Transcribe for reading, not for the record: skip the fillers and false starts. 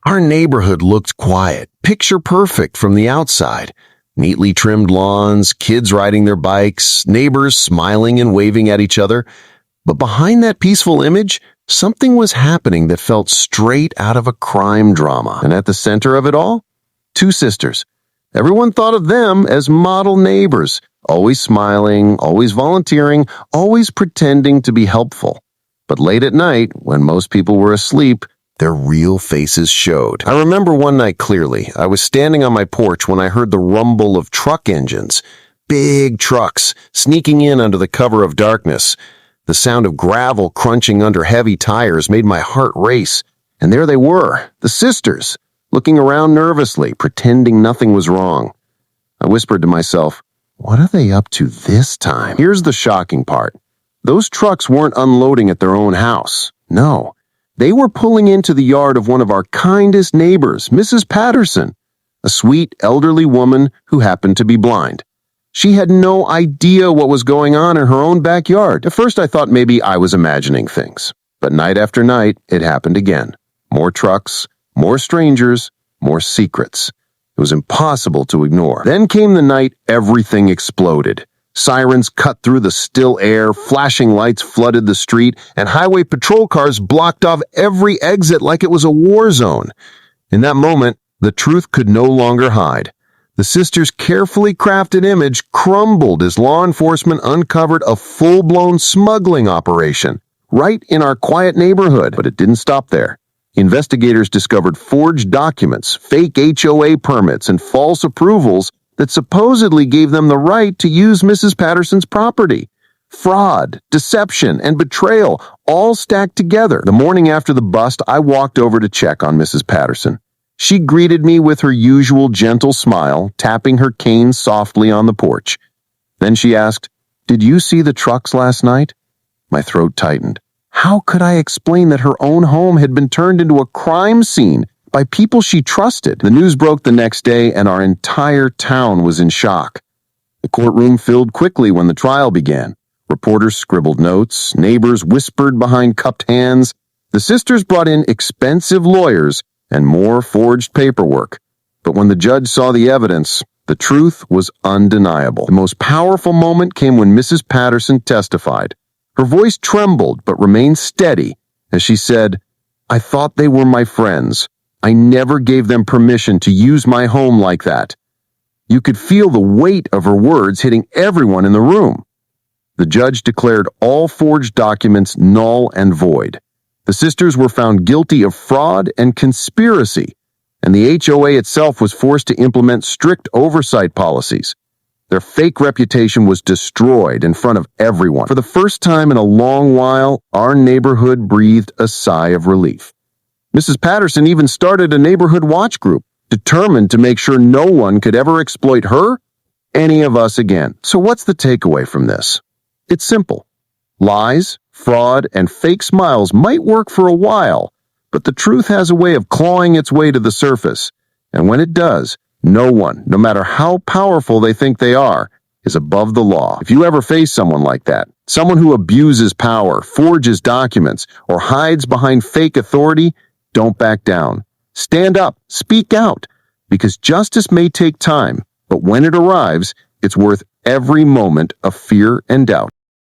Our neighborhood looked quiet, picture perfect from the outside. Neatly trimmed lawns, kids riding their bikes, neighbors smiling and waving at each other. But behind that peaceful image, something was happening that felt straight out of a crime drama. And at the center of it all, two sisters. Everyone thought of them as model neighbors, always smiling, always volunteering, always pretending to be helpful. But late at night, when most people were asleep, their real faces showed. I remember one night clearly. I was standing on my porch when I heard the rumble of truck engines. Big trucks, sneaking in under the cover of darkness. The sound of gravel crunching under heavy tires made my heart race. And there they were, the sisters, looking around nervously, pretending nothing was wrong. I whispered to myself, what are they up to this time? Here's the shocking part. Those trucks weren't unloading at their own house. No. They were pulling into the yard of one of our kindest neighbors, Mrs. Patterson, a sweet, elderly woman who happened to be blind. She had no idea what was going on in her own backyard. At first, I thought maybe I was imagining things. But night after night, it happened again. More trucks, more strangers, more secrets. It was impossible to ignore. Then came the night everything exploded. Sirens cut through the still air, flashing lights flooded the street, and highway patrol cars blocked off every exit like it was a war zone. In that moment, the truth could no longer hide. The sisters' carefully crafted image crumbled as law enforcement uncovered a full-blown smuggling operation right in our quiet neighborhood. But it didn't stop there. Investigators discovered forged documents, fake HOA permits, and false approvals that supposedly gave them the right to use Mrs. Patterson's property. Fraud, deception, and betrayal all stacked together. The morning after the bust, I walked over to check on Mrs. Patterson. She greeted me with her usual gentle smile, tapping her cane softly on the porch. Then she asked, "Did you see the trucks last night?" My throat tightened. How could I explain that her own home had been turned into a crime scene by people she trusted? The news broke the next day, and our entire town was in shock. The courtroom filled quickly when the trial began. Reporters scribbled notes, neighbors whispered behind cupped hands. The sisters brought in expensive lawyers and more forged paperwork. But when the judge saw the evidence, the truth was undeniable. The most powerful moment came when Mrs. Patterson testified. Her voice trembled but remained steady as she said, "I thought they were my friends. I never gave them permission to use my home like that." You could feel the weight of her words hitting everyone in the room. The judge declared all forged documents null and void. The sisters were found guilty of fraud and conspiracy, and the HOA itself was forced to implement strict oversight policies. Their fake reputation was destroyed in front of everyone. For the first time in a long while, our neighborhood breathed a sigh of relief. Mrs. Patterson even started a neighborhood watch group, determined to make sure no one could ever exploit her, any of us again. So what's the takeaway from this? It's simple. Lies, fraud, and fake smiles might work for a while, but the truth has a way of clawing its way to the surface. And when it does, no one, no matter how powerful they think they are, is above the law. If you ever face someone like that, someone who abuses power, forges documents, or hides behind fake authority, don't back down. Stand up, speak out, because justice may take time, but when it arrives, it's worth every moment of fear and doubt.